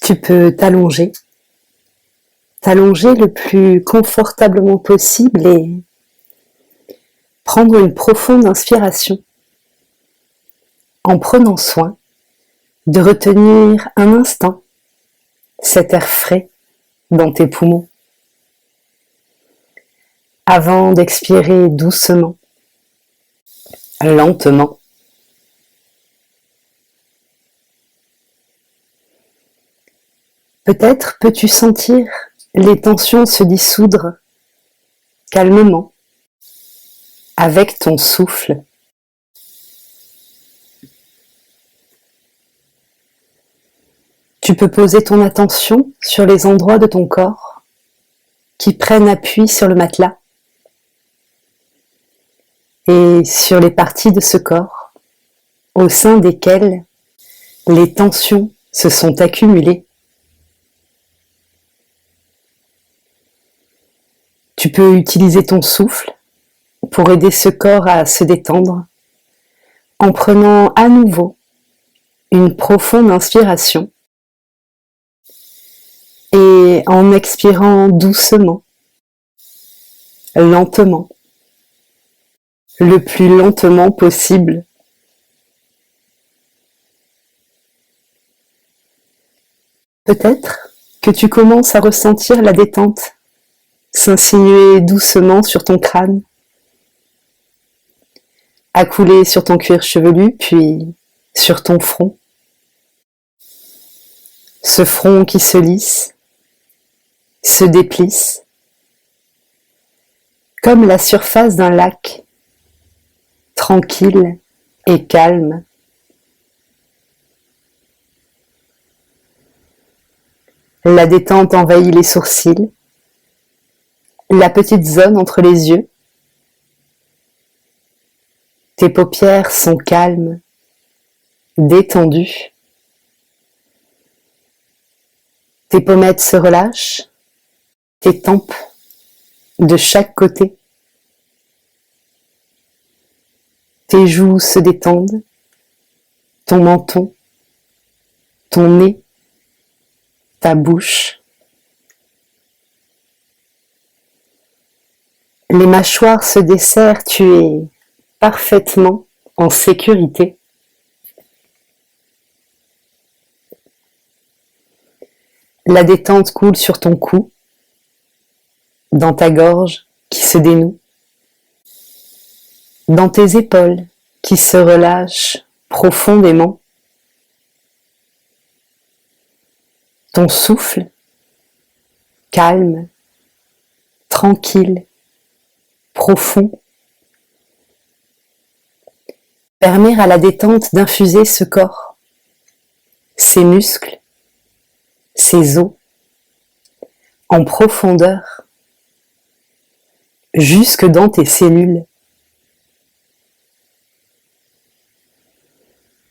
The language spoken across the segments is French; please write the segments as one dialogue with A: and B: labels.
A: Tu peux t'allonger le plus confortablement possible et prendre une profonde inspiration en prenant soin de retenir un instant cet air frais dans tes poumons avant d'expirer doucement, lentement. Peut-être peux-tu sentir les tensions se dissoudre calmement avec ton souffle. Tu peux poser ton attention sur les endroits de ton corps qui prennent appui sur le matelas et sur les parties de ce corps au sein desquelles les tensions se sont accumulées. Tu peux utiliser ton souffle pour aider ce corps à se détendre en prenant à nouveau une profonde inspiration et en expirant doucement, lentement, le plus lentement possible. Peut-être que tu commences à ressentir la détente s'insinuer doucement sur ton crâne, à couler sur ton cuir chevelu, puis sur ton front. Ce front qui se lisse, se déplisse, comme la surface d'un lac, tranquille et calme. La détente envahit les sourcils, la petite zone entre les yeux. Tes paupières sont calmes, détendues. Tes pommettes se relâchent, tes tempes de chaque côté. Tes joues se détendent, ton menton, ton nez, ta bouche. Les mâchoires se desserrent, tu es parfaitement en sécurité. La détente coule sur ton cou, dans ta gorge qui se dénoue, dans tes épaules qui se relâchent profondément. Ton souffle, calme, tranquille, profond, permet à la détente d'infuser ce corps, ses muscles, ses os, en profondeur, jusque dans tes cellules.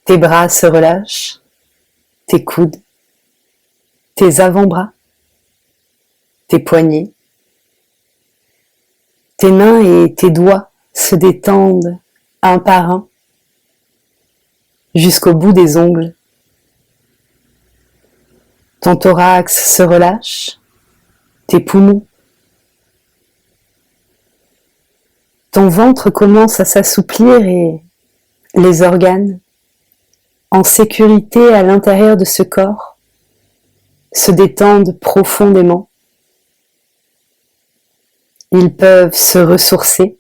A: Tes bras se relâchent, tes coudes, tes avant-bras, tes poignets, tes mains et tes doigts se détendent un par un jusqu'au bout des ongles. Ton thorax se relâche, tes poumons. Ton ventre commence à s'assouplir et les organes, en sécurité à l'intérieur de ce corps, se détendent profondément. Ils peuvent se ressourcer,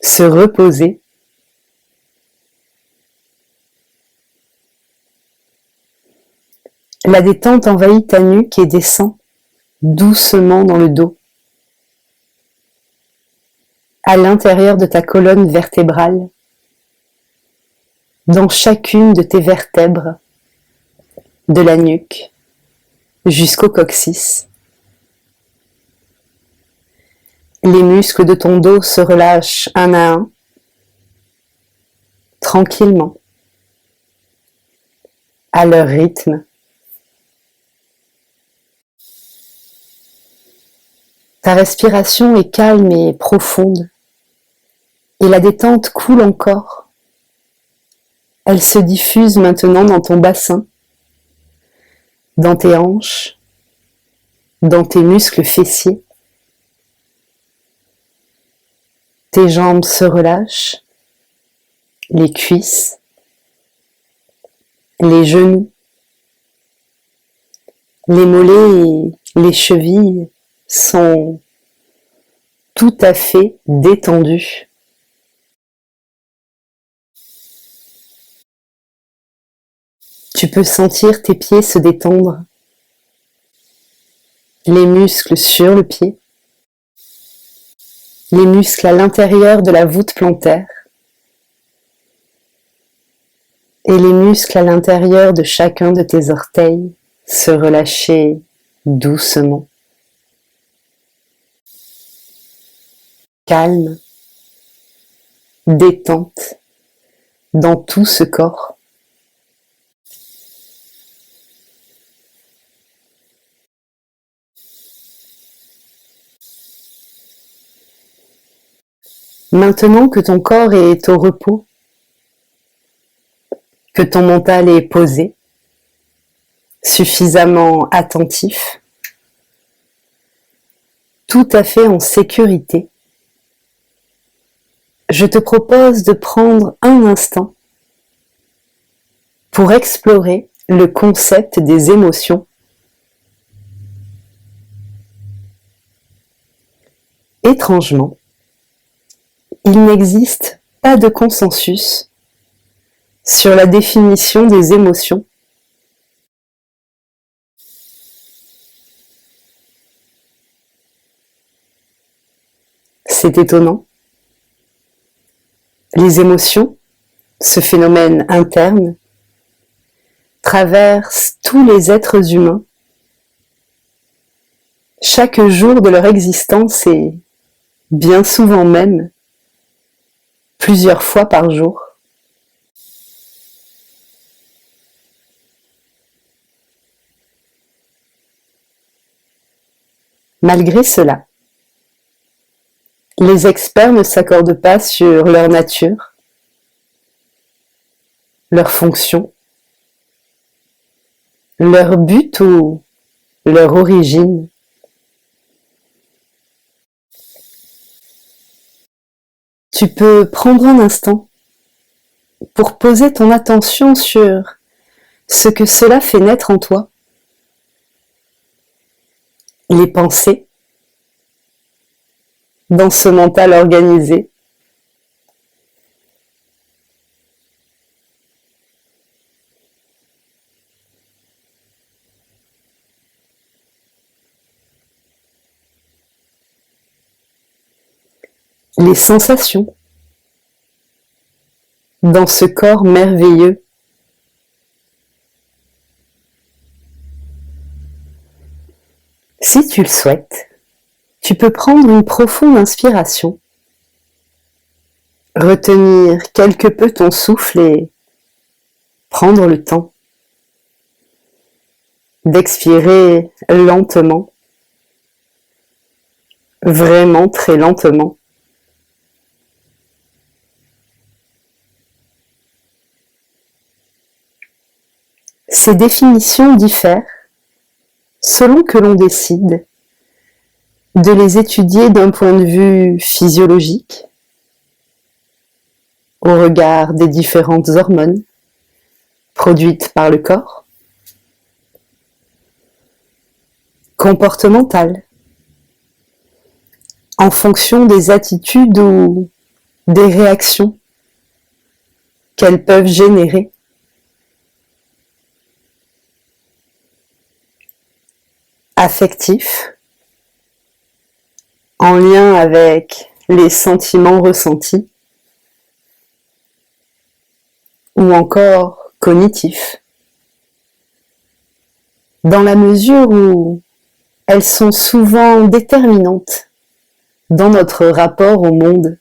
A: se reposer. La détente envahit ta nuque et descend doucement dans le dos, à l'intérieur de ta colonne vertébrale, dans chacune de tes vertèbres, de la nuque jusqu'au coccyx. Les muscles de ton dos se relâchent un à un, tranquillement, à leur rythme. Ta respiration est calme et profonde, et la détente coule encore. Elle se diffuse maintenant dans ton bassin, dans tes hanches, dans tes muscles fessiers. Tes jambes se relâchent, les cuisses, les genoux, les mollets et les chevilles sont tout à fait détendus. Tu peux sentir tes pieds se détendre, les muscles sur le pied, les muscles à l'intérieur de la voûte plantaire et les muscles à l'intérieur de chacun de tes orteils se relâcher doucement. Calme, détente dans tout ce corps. Maintenant que ton corps est au repos, que ton mental est posé, suffisamment attentif, tout à fait en sécurité, je te propose de prendre un instant pour explorer le concept des émotions. Étrangement, il n'existe pas de consensus sur la définition des émotions. C'est étonnant. Les émotions, ce phénomène interne, traversent tous les êtres humains chaque jour de leur existence et bien souvent même plusieurs fois par jour. Malgré cela, les experts ne s'accordent pas sur leur nature, leur fonction, leur but ou leur origine. Tu peux prendre un instant pour poser ton attention sur ce que cela fait naître en toi. Les pensées, dans ce mental organisé, les sensations, dans ce corps merveilleux. Si tu le souhaites, tu peux prendre une profonde inspiration, retenir quelque peu ton souffle et prendre le temps d'expirer lentement, vraiment très lentement. Ces définitions diffèrent selon que l'on décide de les étudier d'un point de vue physiologique, au regard des différentes hormones produites par le corps, comportementales, en fonction des attitudes ou des réactions qu'elles peuvent générer, affectifs, en lien avec les sentiments ressentis, ou encore cognitifs, dans la mesure où elles sont souvent déterminantes dans notre rapport au monde.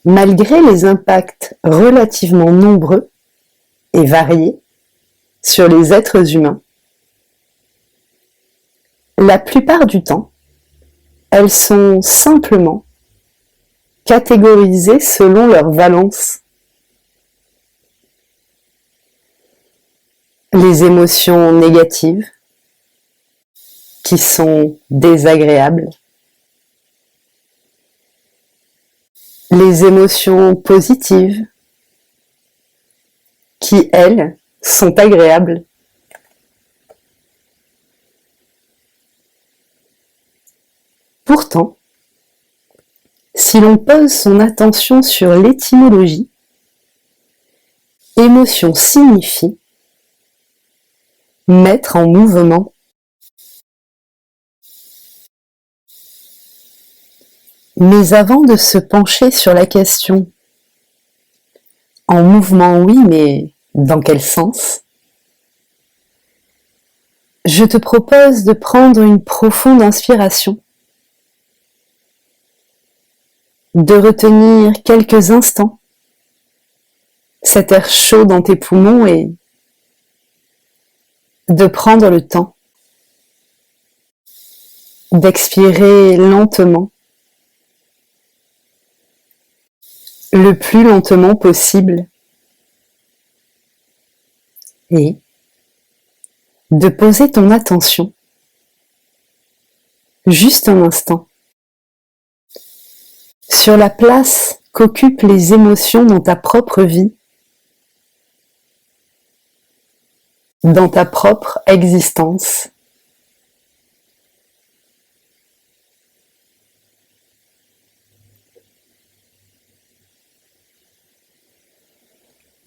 A: Malgré les impacts relativement nombreux et variés sur les êtres humains, la plupart du temps, elles sont simplement catégorisées selon leur valence. Les émotions négatives, qui sont désagréables. Les émotions positives, qui, elles, sont agréables. Pourtant, si l'on pose son attention sur l'étymologie, émotion signifie mettre en mouvement. Mais avant de se pencher sur la question « en mouvement oui, mais dans quel sens ?», je te propose de prendre une profonde inspiration, de retenir quelques instants cet air chaud dans tes poumons et de prendre le temps d'expirer lentement, le plus lentement possible, et de poser ton attention juste un instant sur la place qu'occupent les émotions dans ta propre vie, dans ta propre existence.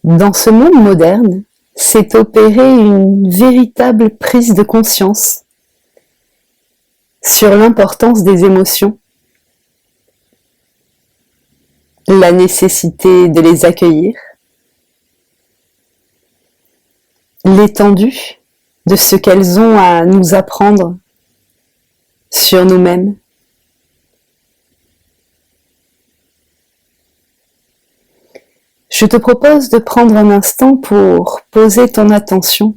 A: Dans ce monde moderne, s'est opérée une véritable prise de conscience sur l'importance des émotions, la nécessité de les accueillir, l'étendue de ce qu'elles ont à nous apprendre sur nous-mêmes. Je te propose de prendre un instant pour poser ton attention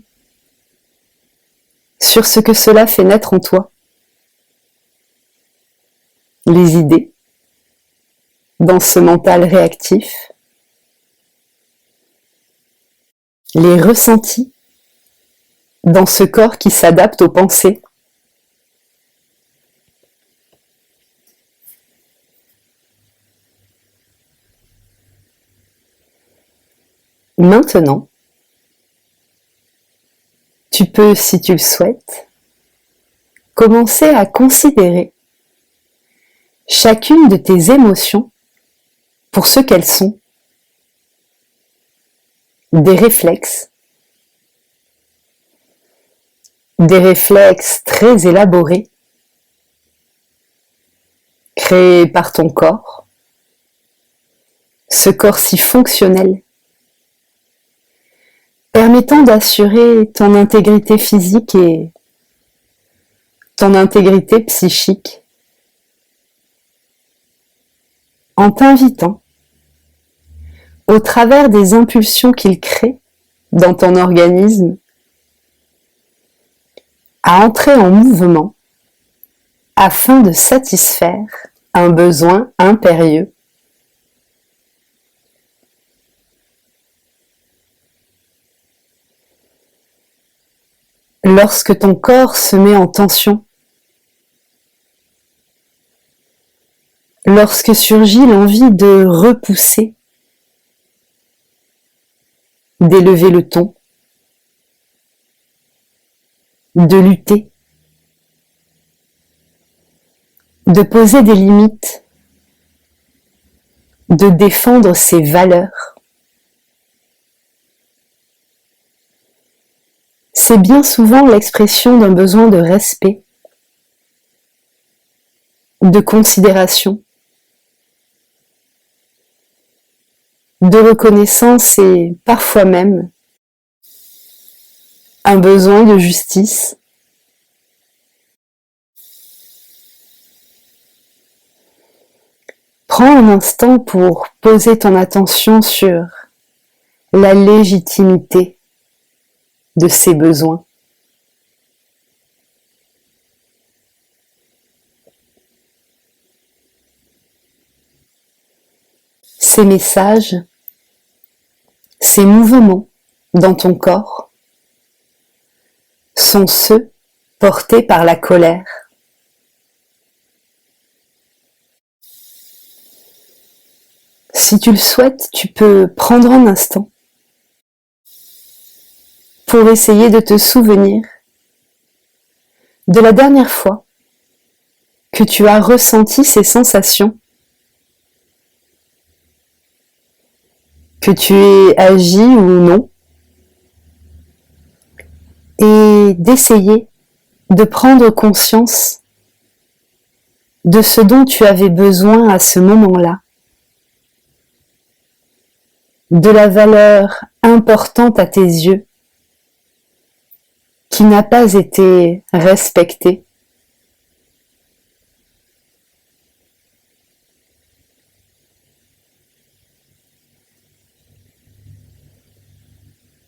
A: sur ce que cela fait naître en toi. Les idées, dans ce mental réactif, les ressentis, dans ce corps qui s'adapte aux pensées, maintenant, tu peux, si tu le souhaites, commencer à considérer chacune de tes émotions pour ce qu'elles sont. Des réflexes très élaborés, créés par ton corps, ce corps si fonctionnel, permettant d'assurer ton intégrité physique et ton intégrité psychique, en t'invitant, au travers des impulsions qu'il crée dans ton organisme, à entrer en mouvement afin de satisfaire un besoin impérieux. Lorsque ton corps se met en tension, lorsque surgit l'envie de repousser, d'élever le ton, de lutter, de poser des limites, de défendre ses valeurs, c'est bien souvent l'expression d'un besoin de respect, de considération, de reconnaissance et parfois même un besoin de justice. Prends un instant pour poser ton attention sur la légitimité de ces besoins. Ces messages, ces mouvements dans ton corps sont ceux portés par la colère. Si tu le souhaites, tu peux prendre un instant pour essayer de te souvenir de la dernière fois que tu as ressenti ces sensations, que tu aies agi ou non, et d'essayer de prendre conscience de ce dont tu avais besoin à ce moment-là, de la valeur importante à tes yeux qui n'a pas été respectée.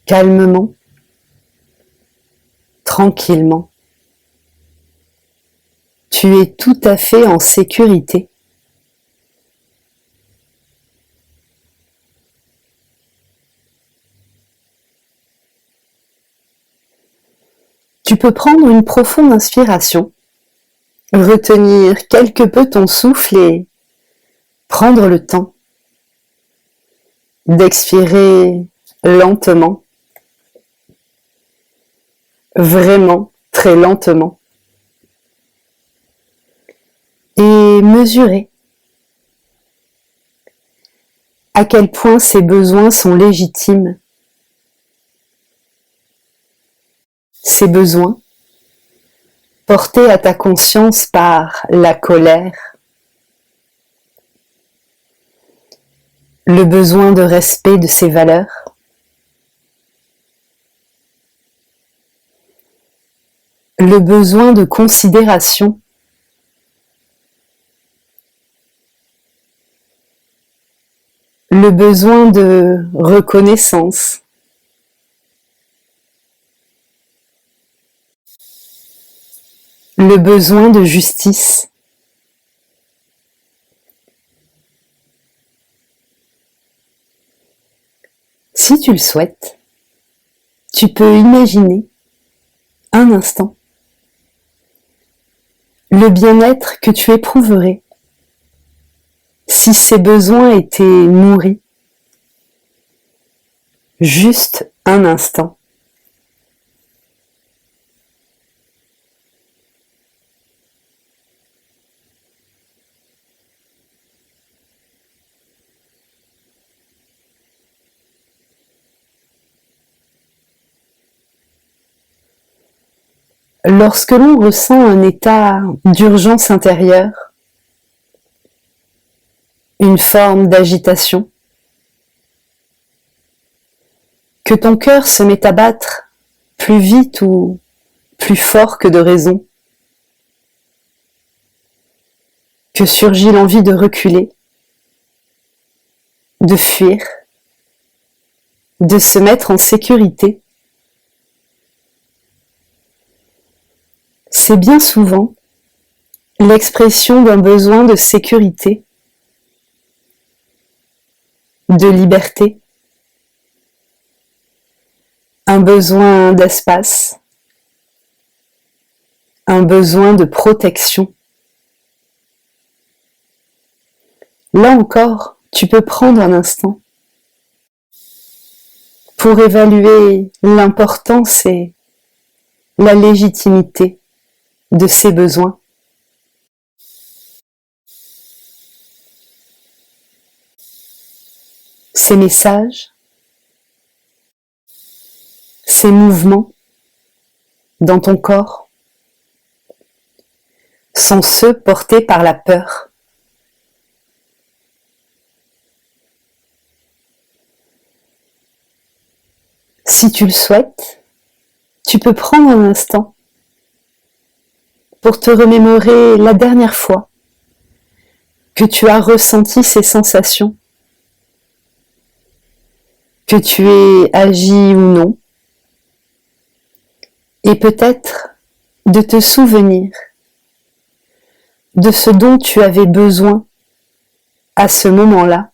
A: Calmement, tranquillement, tu es tout à fait en sécurité. Tu peux prendre une profonde inspiration, retenir quelque peu ton souffle et prendre le temps d'expirer lentement, vraiment très lentement, et mesurer à quel point ces besoins sont légitimes. Ces besoins, portés à ta conscience par la colère, le besoin de respect de ses valeurs, le besoin de considération, le besoin de reconnaissance, le besoin de justice. Si tu le souhaites, tu peux imaginer un instant le bien-être que tu éprouverais si ces besoins étaient nourris. Juste un instant. Lorsque l'on ressent un état d'urgence intérieure, une forme d'agitation, que ton cœur se met à battre plus vite ou plus fort que de raison, que surgit l'envie de reculer, de fuir, de se mettre en sécurité, c'est bien souvent l'expression d'un besoin de sécurité, de liberté, un besoin d'espace, un besoin de protection. Là encore, tu peux prendre un instant pour évaluer l'importance et la légitimité de ces besoins. Ces messages, ces mouvements dans ton corps sont ceux portés par la peur. Si tu le souhaites, tu peux prendre un instant pour te remémorer la dernière fois que tu as ressenti ces sensations, que tu aies agi ou non, et peut-être de te souvenir de ce dont tu avais besoin à ce moment-là,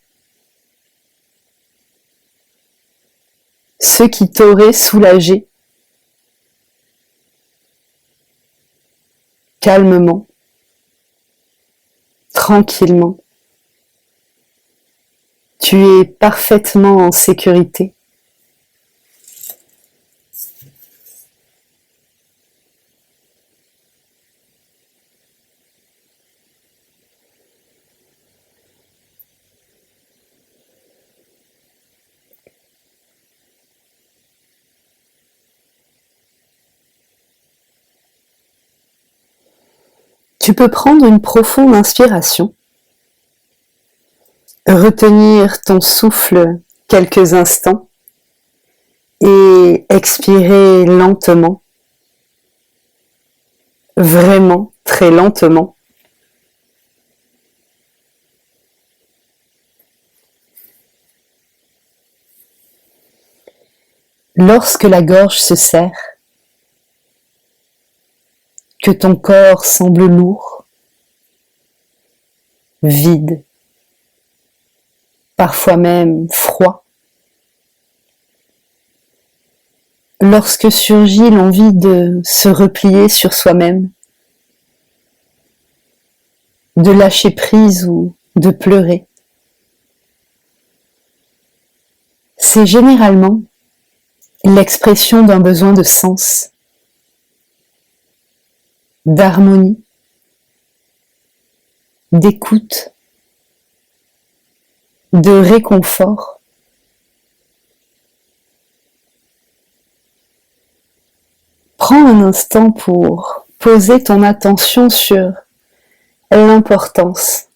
A: ce qui t'aurait soulagé calmement, tranquillement. Tu es parfaitement en sécurité. Tu peux prendre une profonde inspiration, retenir ton souffle quelques instants et expirer lentement, vraiment très lentement. Lorsque la gorge se serre, que ton corps semble lourd, vide, parfois même froid. Lorsque surgit l'envie de se replier sur soi-même, de lâcher prise ou de pleurer, c'est généralement l'expression d'un besoin de sens, d'harmonie, d'écoute, de réconfort. Prends un instant pour poser ton attention sur l'importance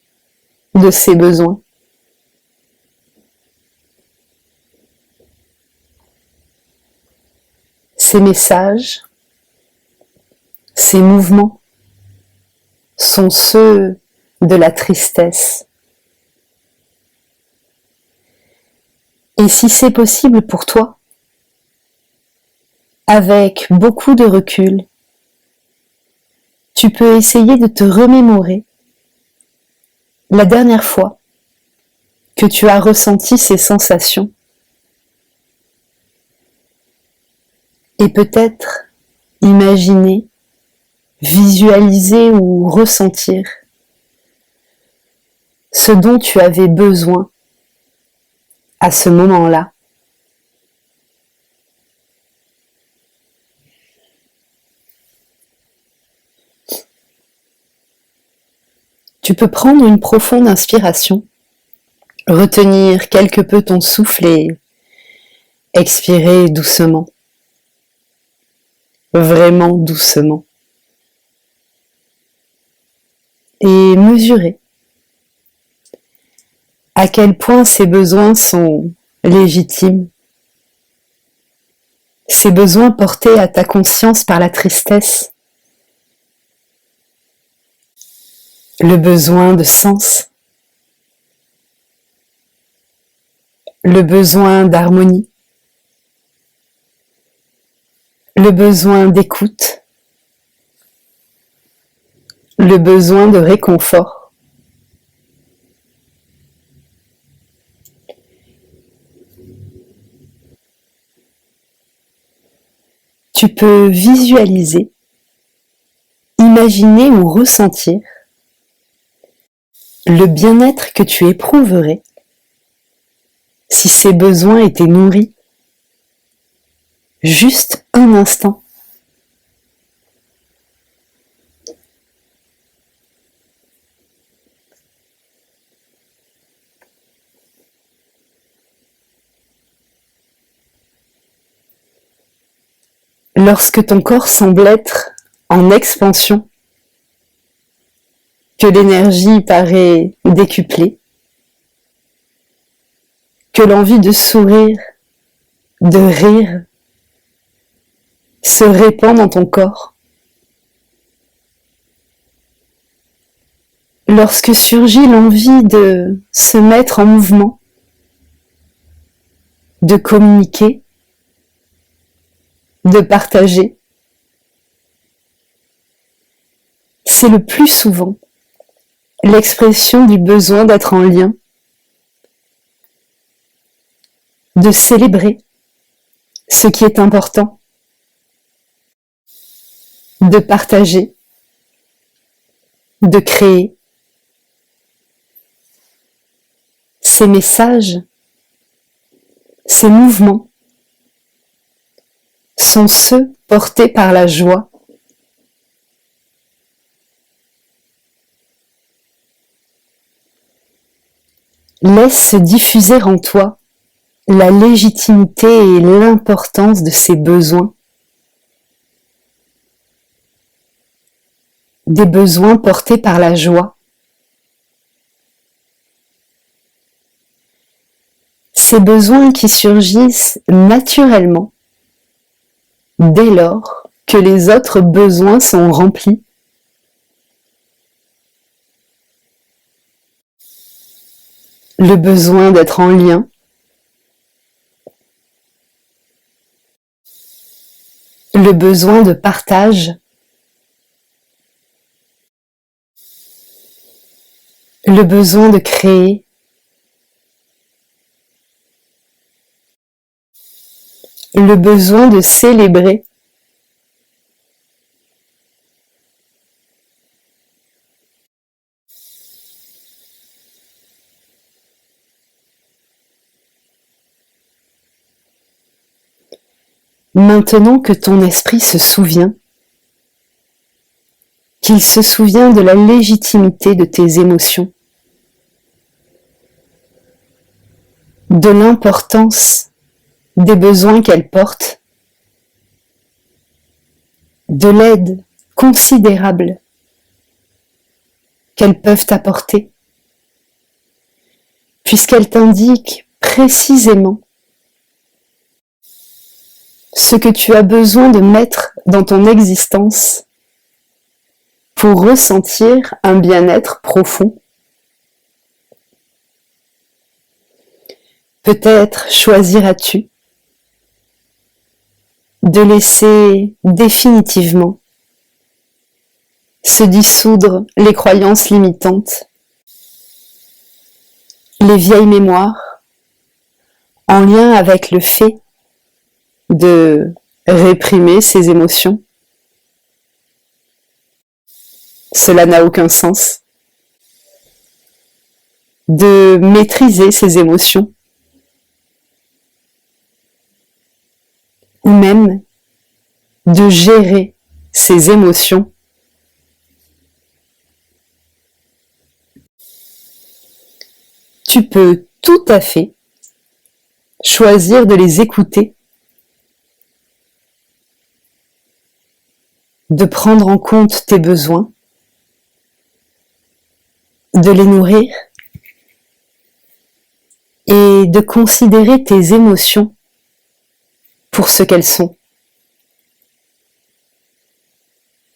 A: de ces besoins. Ces messages, ces mouvements sont ceux de la tristesse. Et si c'est possible pour toi, avec beaucoup de recul, tu peux essayer de te remémorer la dernière fois que tu as ressenti ces sensations. Et peut-être imaginer, visualiser ou ressentir ce dont tu avais besoin à ce moment-là. Tu peux prendre une profonde inspiration, retenir quelque peu ton souffle et expirer doucement, vraiment doucement, et mesurer à quel point ces besoins sont légitimes, ces besoins portés à ta conscience par la tristesse, le besoin de sens, le besoin d'harmonie, le besoin d'écoute, le besoin de réconfort. Tu peux visualiser, imaginer ou ressentir le bien-être que tu éprouverais si ces besoins étaient nourris juste un instant. Lorsque ton corps semble être en expansion, que l'énergie paraît décuplée, que l'envie de sourire, de rire, se répand dans ton corps. Lorsque surgit l'envie de se mettre en mouvement, de communiquer, de partager, c'est le plus souvent l'expression du besoin d'être en lien, de célébrer ce qui est important, de partager, de créer. Ces messages, ces mouvements sont ceux portés par la joie. Laisse se diffuser en toi la légitimité et l'importance de ces besoins. Des besoins portés par la joie. Ces besoins qui surgissent naturellement dès lors que les autres besoins sont remplis. Le besoin d'être en lien, le besoin de partage, le besoin de créer, le besoin de célébrer, maintenant que ton esprit se souvient, qu'il se souvient de la légitimité de tes émotions, de l'importance des besoins qu'elles portent, de l'aide considérable qu'elles peuvent apporter, puisqu'elles t'indiquent précisément ce que tu as besoin de mettre dans ton existence pour ressentir un bien-être profond. Peut-être choisiras-tu de laisser définitivement se dissoudre les croyances limitantes, les vieilles mémoires, en lien avec le fait de réprimer ses émotions. Cela n'a aucun sens. De maîtriser ses émotions, ou même de gérer ses émotions. Tu peux tout à fait choisir de les écouter, de prendre en compte tes besoins, de les nourrir et de considérer tes émotions pour ce qu'elles sont,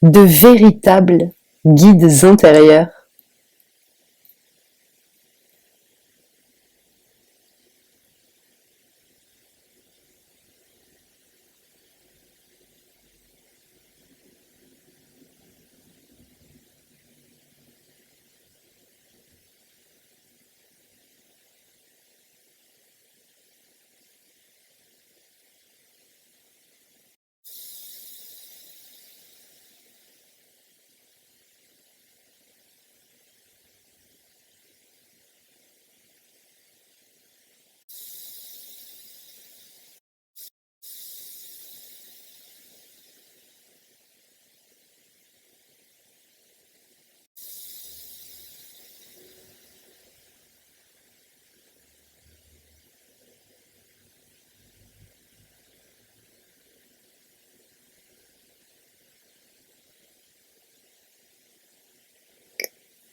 A: de véritables guides intérieurs.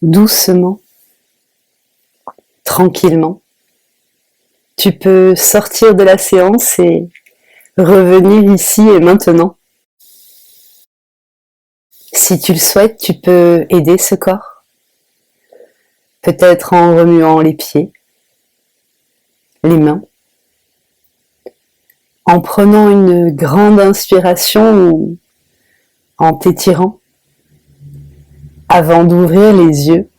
A: Doucement, tranquillement, tu peux sortir de la séance et revenir ici et maintenant. Si tu le souhaites, tu peux aider ce corps, peut-être en remuant les pieds, les mains, en prenant une grande inspiration ou en t'étirant avant d'ouvrir les yeux